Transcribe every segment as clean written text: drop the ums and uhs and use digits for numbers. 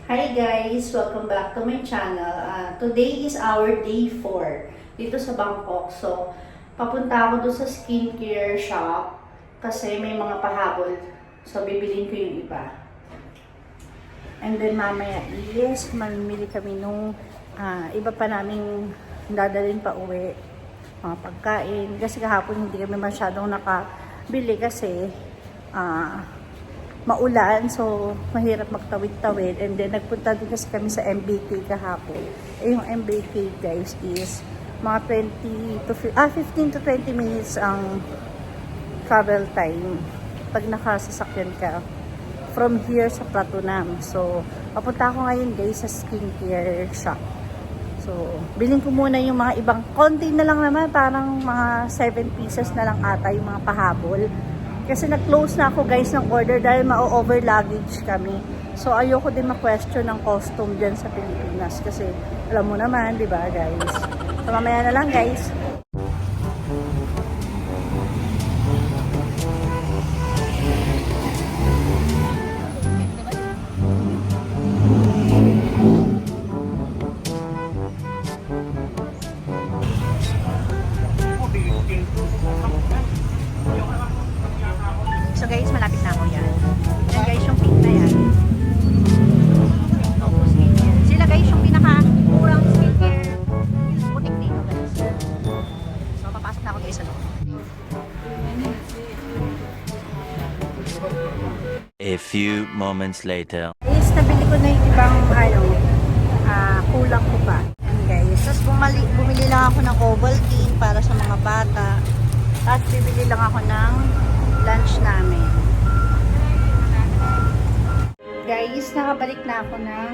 Hi guys! Welcome back to my channel. Today is our day 4 dito sa Bangkok. So, papunta ako doon sa skincare shop kasi may mga pahabol. So, bibilin ko yung iba. And then mamaya is mamimili kami nung iba pa naming dadalhin pa uwi. Mga pagkain. Kasi kahapon hindi kami masyadong nakabili kasi maulan, so mahirap magtawid-tawid. And then nagpunta din kasi kami sa MBK kahapon. Yung MBK guys is mga 15 to 20 minutes ang travel time pag nakasasakyan ka from here sa Pratunam. So papunta ako ngayon guys sa skincare shop. So bilhin ko muna yung mga ibang konti na lang naman, parang mga 7 pieces na lang ata yung mga pahabol. Kasi nag-close na ako guys ng order dahil ma-over luggage kami. So ayoko din ma-question ng custom dyan sa Pilipinas. Kasi alam mo naman, di ba guys? So mamaya na lang guys. So guys, malapit na ako yan. Yan guys, yung pink na yan. Topo skincare. Sila guys, yung pinaka-murang skincare boutique dito guys. So, papasok na ako guys sa loob. A few moments later. Guys, nabili ko na yung ibang kulang ko pa. Yan guys. Tapos bumili lang ako ng Ovaltine para sa mga bata. Tapos bibili lang ako ng lunch namin. Guys, nakabalik na ako ng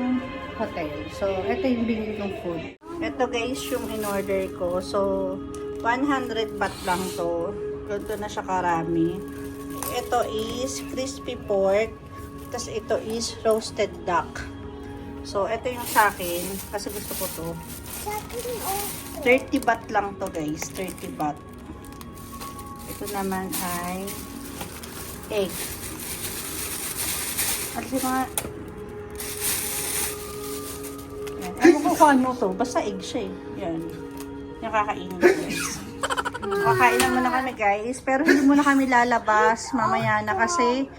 hotel. So, ito yung binili kong food. Ito guys, yung in-order ko. So, 100 baht lang to. Ganito na siya karami. Ito is crispy pork. Tapos ito is roasted duck. So, ito yung sa akin. Kasi gusto ko to. 30 baht lang to guys. 30 baht. Ito naman ay egg. At yung mga yan. Ewan ko kung ano to. Basta egg siya eh. Yan. Yung kakainin ko guys. Kakain naman na kami guys. Pero hindi muna kami lalabas mamaya na kasi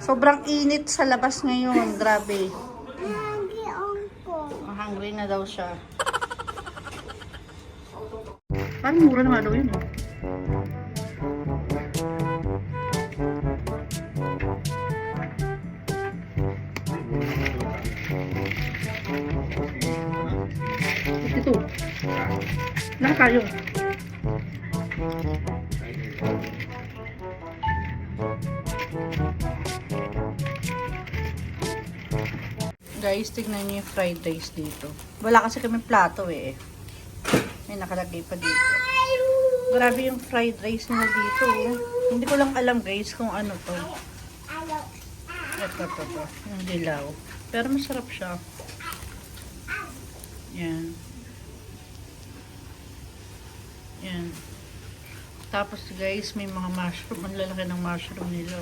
sobrang init sa labas ngayon. Grabe. Hungry na daw siya. Parang mura naman daw yun eh. Ito. Lang kayo. Guys, tignan niyo yung fried rice dito. Wala kasi kami plato eh. May nakalagay pa dito. Grabe yung fried rice nila dito. Hindi ko lang alam guys kung ano to. Ito. Yung dilaw. Pero masarap siya. Yan. Yan. Tapos guys, may mga mushroom. Ang lalaki ng mushroom nila.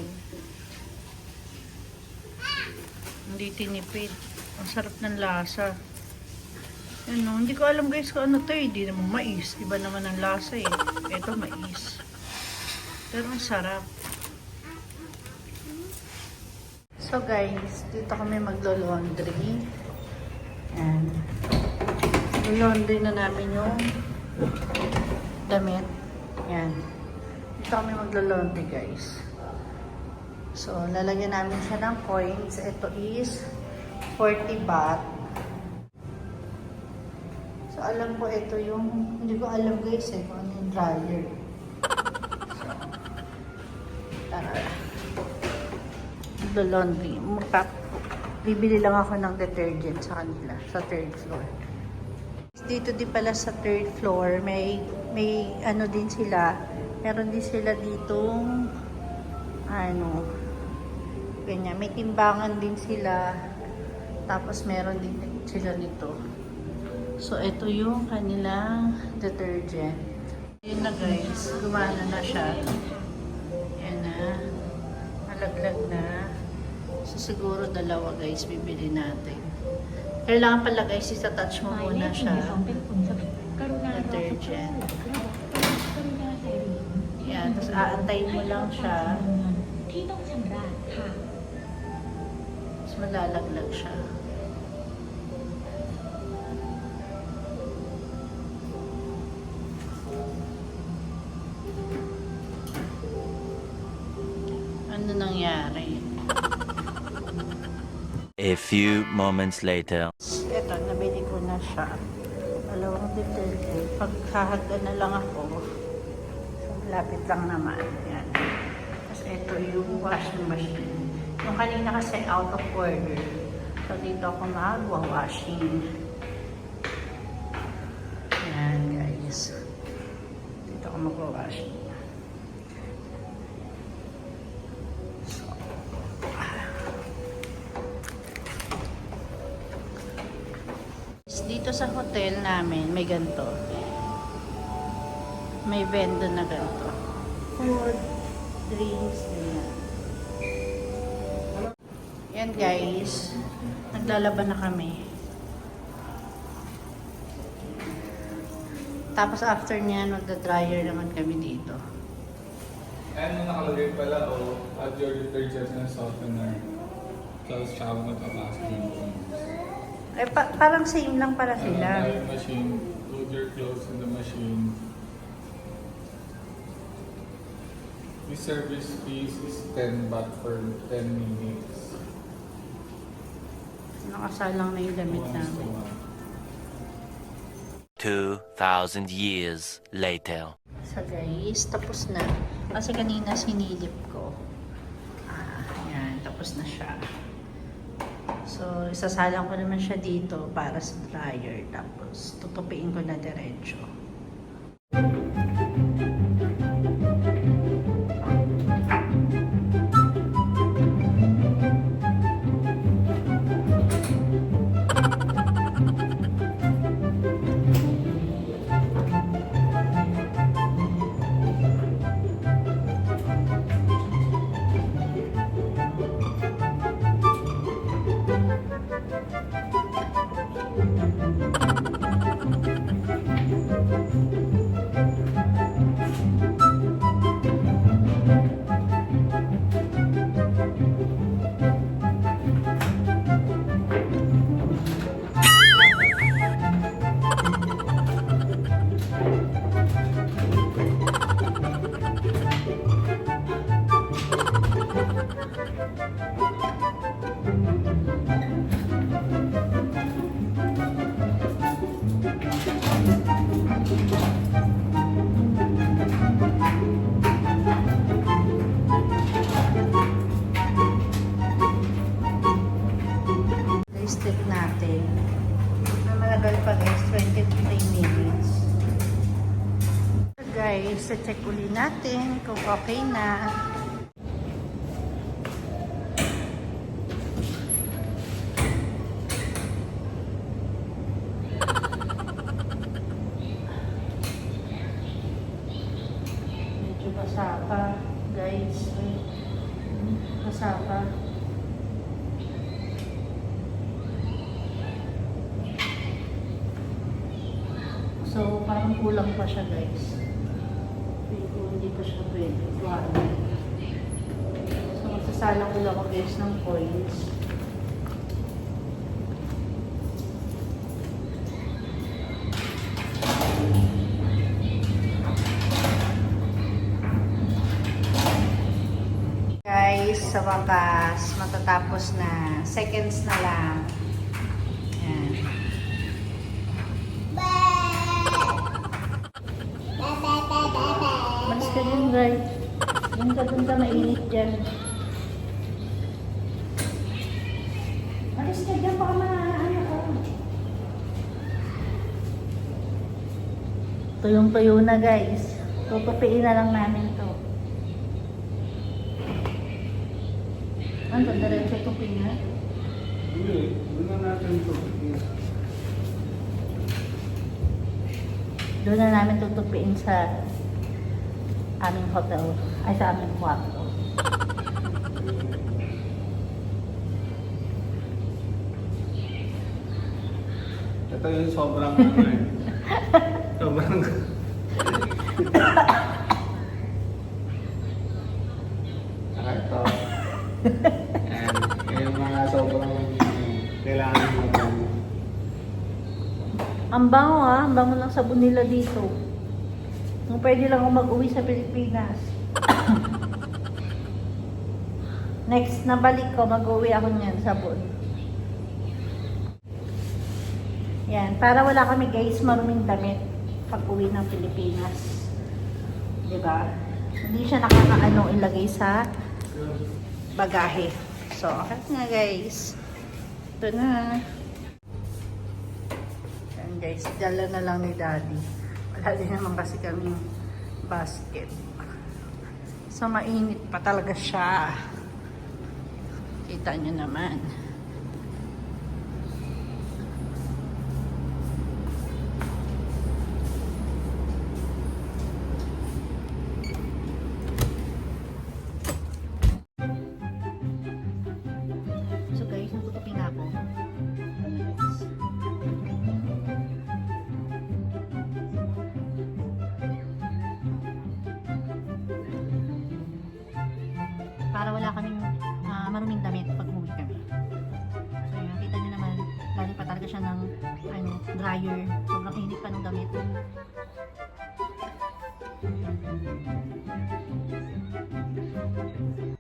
Hindi tinipid. Ang sarap ng lasa. Yan, no? Hindi ko alam guys kung ano to eh. Hindi naman mais. Iba naman ang lasa eh. Ito mais. Pero ang sarap. So guys, dito kami maglo-laundry. Yan. Laundry na namin yung damit. Yan. Dito kami maglo-laundry guys. So, lalagyan namin siya ng coins. Ito is 40 baht. So, alam ko ito yung, hindi ko alam guys eh, kung ano yung dryer. So, tara. Laundry. Bibili lang ako ng detergent sa kanila, sa 3rd floor. Dito din pala sa 3rd floor, may ano din sila. Meron din sila ditong ganyan. May timbangan din sila. Tapos meron din sila nito. So, ito yung kanilang detergent. Yun na guys. Gumana na siya. Yan na. Malaglag na. So, siguro dalawa guys bibili natin. Kailangan pala guys, isa-touch mo หมายเล muna ข siya. 1 เป็นผลสำเร็จกรุณารอสักครู่ Detergent. ระบบกรุณาใส่เหรียญ Yan, tapos aantayin mo lang siya. ที่ต้องชำระค่ะ Tapos malalaglag siya. Ano nangyari? A few moments later. Ito, nabili ko na siya. Dalawang detergent. Paghahaga na lang ako. So, lapit lang naman. Yan. Tapos ito yung washing machine. Yung kanina kasi out of order. So, dito ako magwa-washing. Yan, guys. Dito ako magwa-washing. Dito sa hotel namin, may ganito. May vendo na ganito. Food, drinks, ganyan. Yan guys. Naglalaban na kami. Tapos after niyan, magda-dryer naman kami dito. Ano nakalagay pala o add your detergent and softener. Tapos siya magpapasok yung phones. Eh, parang same lang para sila. Dryer machine, load your clothes in the machine. The service fees is 10 baht for 10 minutes. Nakasalang na yung damit Once to namin. one. 2,000 years later. So guys, tapos na. Kasi kanina sinilip ko. Ayan, tapos na siya. So, isasalang ko naman siya dito para sa dryer. Tapos, tutupiin ko na diretso. Stick natin. Na malagal pa guys, 23 minutes. So guys, check uli natin kung okay na. Medyo basa pa guys. Basa pa. So, parang kulang pa siya guys. Hindi pa siya pwede. So, magsasalang ulang ako guys ng coins. Guys, sa wakas, matatapos na. Seconds na lang. Yan. Malis ka dyan, guys. Dun ka, mainit dyan. Malis ka dyan, baka ano ka. Tuyong-tuyo na, guys. Tutupiin na lang namin to. Ano, diretso tupiin na? Hindi, doon na natin ito. Doon na namin tutupiin sa aming hotel, ay sa aming kwarto. Ito yung sobrang ano eh. Sobrang... Saka ito. Ayan. Yung mga sobrang kailangan mo. Ang bango ang bango ng sabon nila dito. Kung pwede lang ako mag-uwi sa Pilipinas. Next na balik ko, mag-uwi ako niyan, sabon. Yan, para wala kami guys maruming damit pag uwi ng Pilipinas. Diba? Hindi siya nakakaano ilagay sa bagahe. So, okay nga guys. Ito na. Yan guys, dala na lang ni Daddy. Wala din naman kasi kaming basket. So, mainit pa talaga siya. Kita nyo naman. So guys, natutupin na ako. Para wala kaming maruming damit pag umuwi kami. So yun, kita nyo naman, galing pa talaga siya ng dryer. Sobrang init pa ng damit.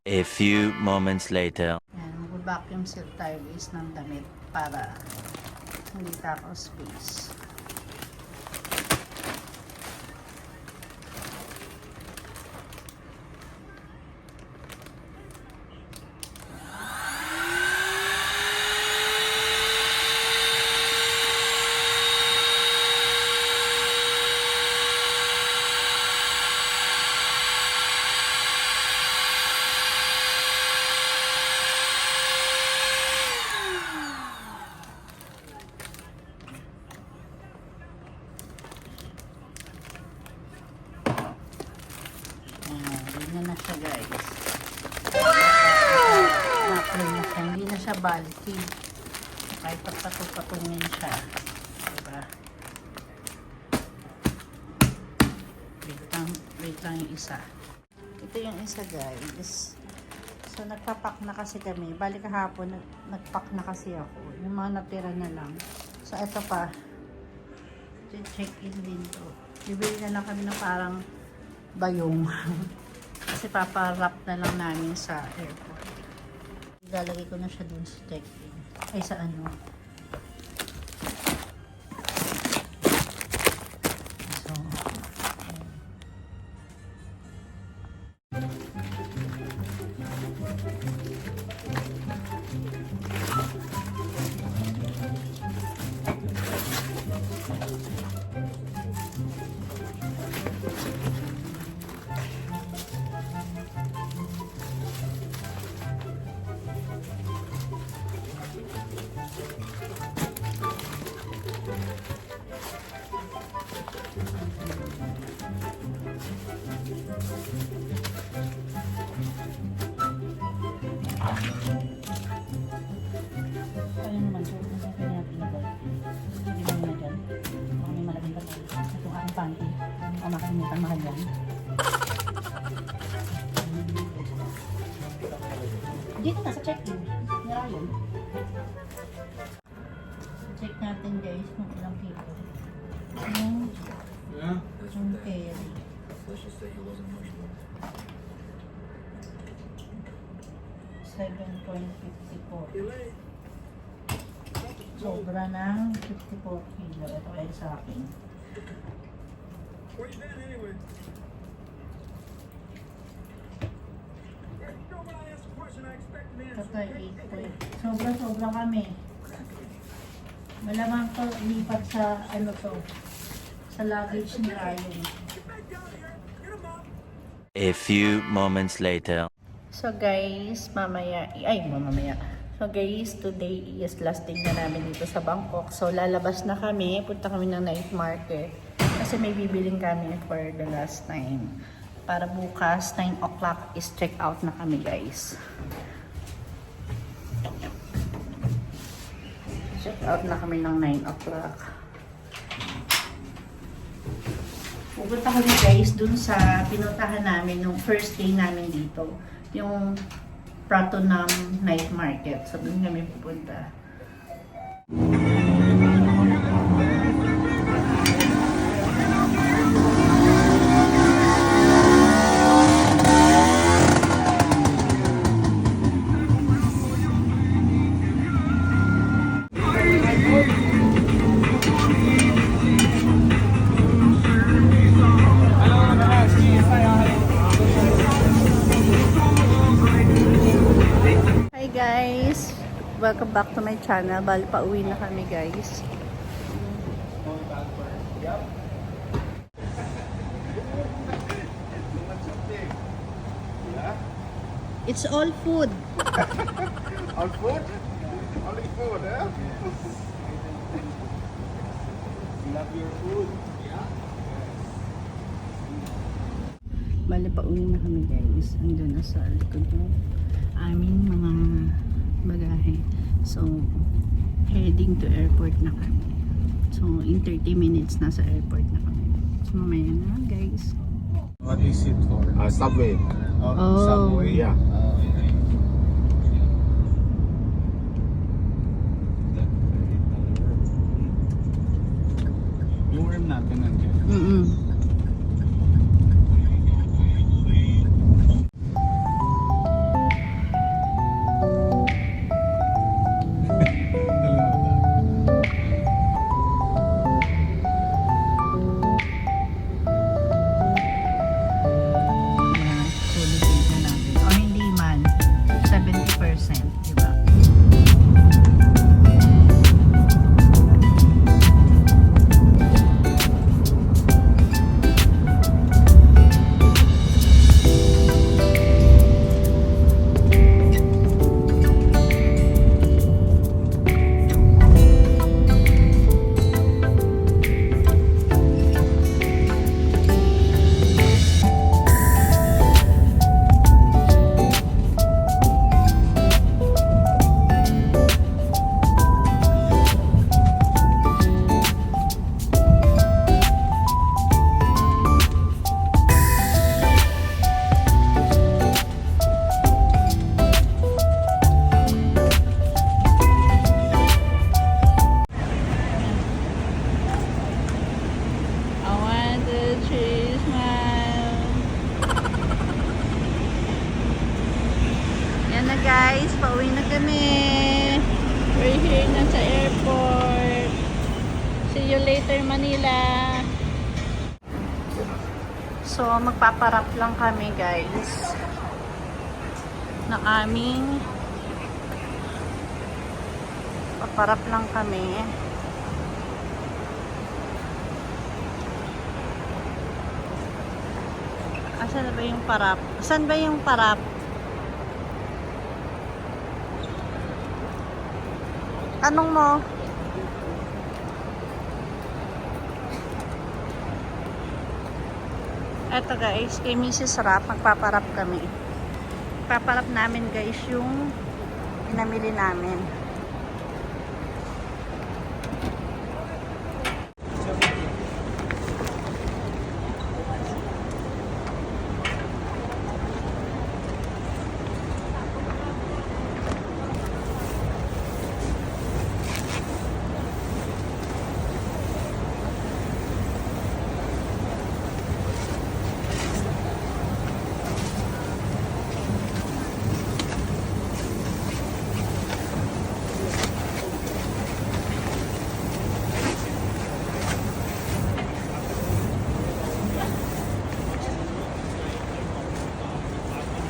A few moments later. Yan, mag-vacuum seal tayo guys ng damit para hindi takaw space. Ganyan na siya guys. Wow! Na siya. Hindi na siya bulky. Kahit pagpatungin siya. Diba? Wait lang yung isa. Ito yung isa guys. So nagpapak na kasi kami. Balik kahapon nagpack na kasi ako. Yung mga natira na lang. So ito pa. Check in din to. Bibili na lang kami ng parang bayong. Kasi paparap na lang namin sa airport. Ilalagay ko na siya dun sa check-in. Ay sa ano. So, ayun naman. So, kaya natin nabay. Hindi mo na dyan. Baka may malaging pa tayo. Itong aking panty. Hindi ko makalimutan mahal yan. Dito na sa check-in. Narayon. Check natin guys kung ilang kilo. Yung carry. 7.54. Sobra ng 54 kilo. Ito ay sa akin. Ito ay 8. Sobra kami. Malamang to lipat sa ano to. Sa luggage ni Ryan. A few moments later. So guys, So guys, today is last day na namin dito sa Bangkok. So lalabas na kami, punta kami ng night market. Kasi may bibiling kami for the last time. Para bukas, 9 o'clock is check out na kami guys. Check out na kami ng 9 o'clock. Pupunta kami guys dun sa pinuntahan namin nung first day namin dito. Yung Pratunam Night Market. So dun kami pupunta. Hi guys! Welcome back to my channel. Bali pa uwi na kami guys. It's all food. All food? Only food, eh? Love your food. Bali pa uwi na kami guys. Andun na sa likod ng aming mga bagahe. So, heading to airport na kami. So, in 30 minutes nasa airport na kami. So, mamaya na guys. What is it for? Subway. Oh. Subway? Yeah. Yung worm natin nandiyan. Mm-mm. Ayan, fully paid na natin. O hindi man, 70%, diba? I want to choose smile. Yan na guys, pauwi na kami. We're here na sa airport. See you later Manila. So magpaparap lang kami guys ng aming paparap lang kami. Asan na ba yung parap? Asan ba yung parap? Anong mo? Eto guys, kay Mrs. Rap, magpaparap kami. Paparap namin guys yung pinamili namin.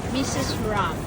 Mrs. Rock.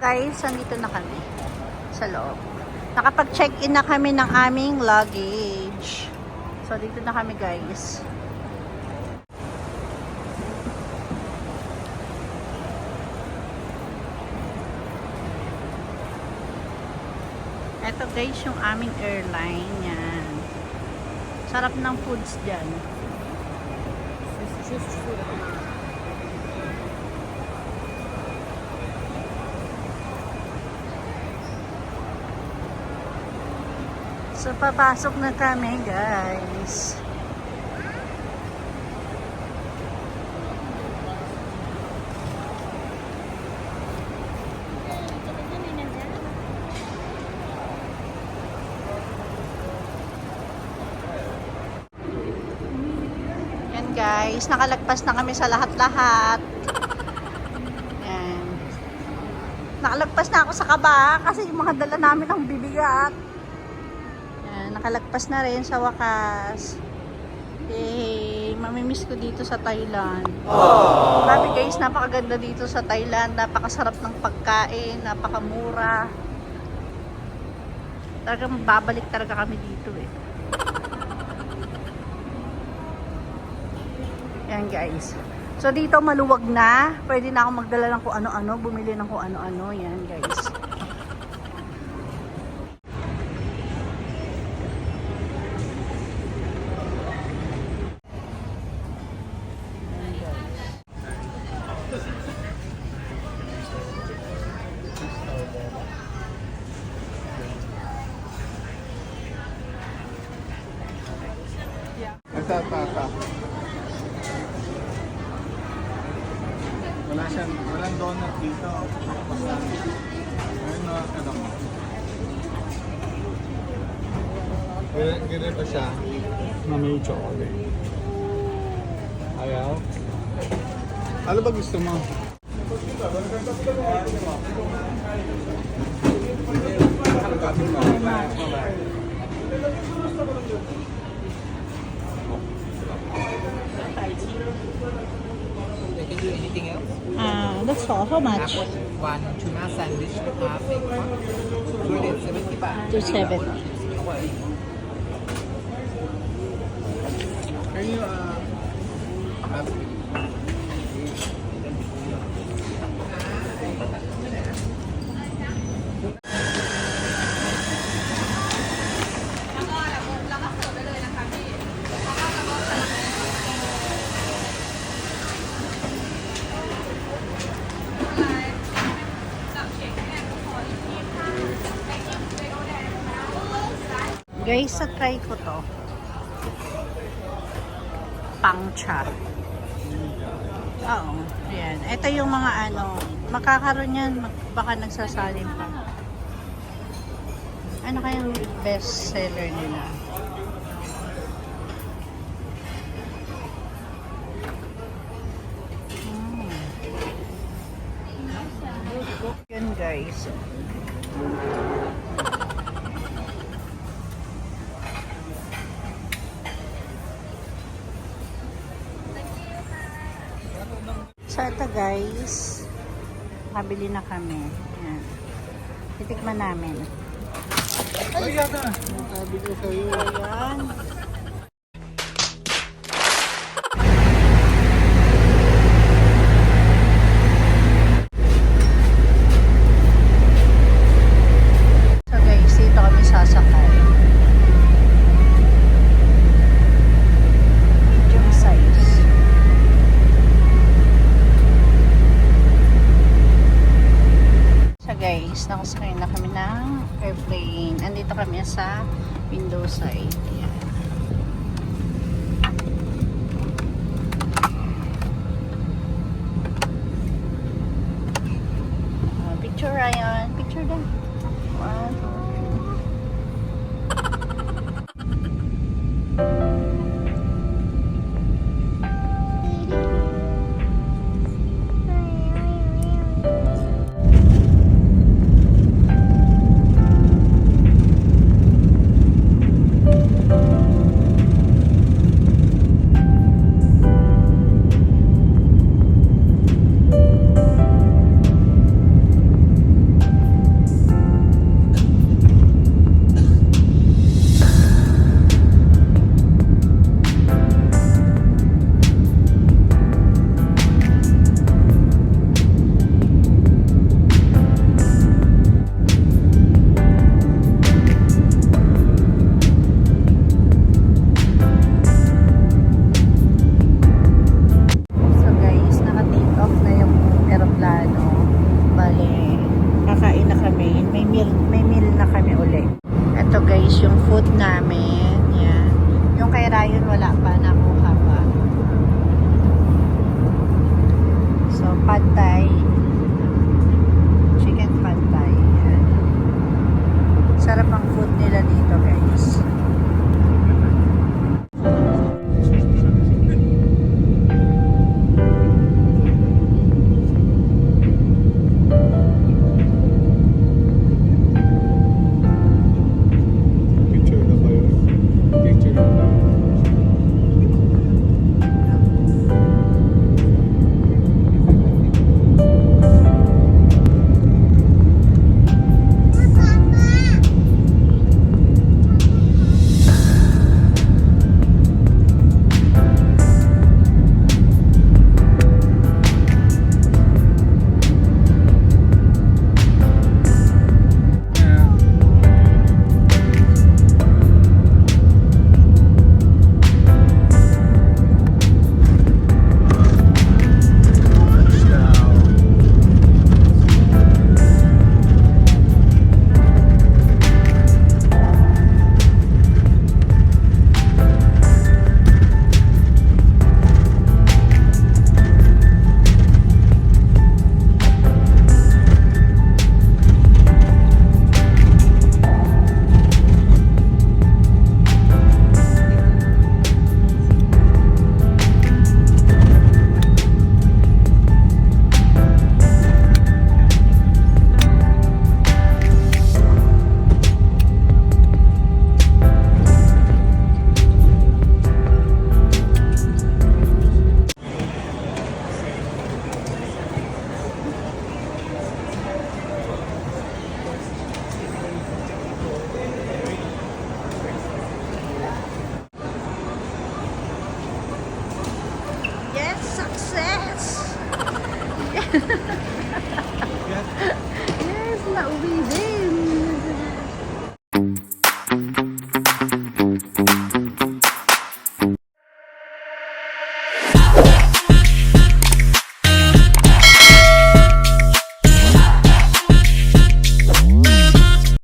Guys, nandito na kami sa loob. Nakapag-check-in na kami ng aming luggage. So, dito na kami, guys. Ito, guys, yung aming airline. Yan. Sarap ng foods dyan. So, papasok na kami, guys. Yan, guys. Nakalagpas na kami sa lahat-lahat. Yan. Nakalagpas na ako sa kaba kasi yung mga dala namin ang bibigat. Nakalagpas na rin sa wakas. Yay! Mamimiss ko dito sa Thailand. Grabe guys, napakaganda dito sa Thailand. Napakasarap ng pagkain, napakamura. Talagang babalik talaga kami dito eh. Yan guys. So dito maluwag na. Pwede na akong magdala ng kung ano-ano. Bumili ng kung ano-ano. Yan guys. Walang donut dito. Ayun na, ano ko. Ganito siya na may chocolate. Ayaw? Ano ba gusto mo? Can do anything else? That's all. How much? One tuna sandwich, half egg one. Good at 70 baht. 270. Can you, Guys, try ko to. Pangcha. Oo. Ayan. Ito yung mga ano, makakaroon yan, baka nagsasalin pa. Ano kayang best seller nila? Yan guys. So ito guys, nakabili na kami. Ayan. Titikman namin. ay yata! Sabi ko sa'yo. Ayan. So guys, dito kami sasakay. Medium size. So guys, nakasakay na kami ng airplane. Andito kami sa window side. Ayan. Picture Ryan. Picture daw. 1, 2, 3. may meal na kami uli. Ito guys, yung food namin. Yan. Yung kay Ryan wala pa, nakuha pa. So, pad thai. Chicken pad thai. Yan. Sarap ang food nila dito guys. Picture na ba yun? Picture na ba yun? Yes, success!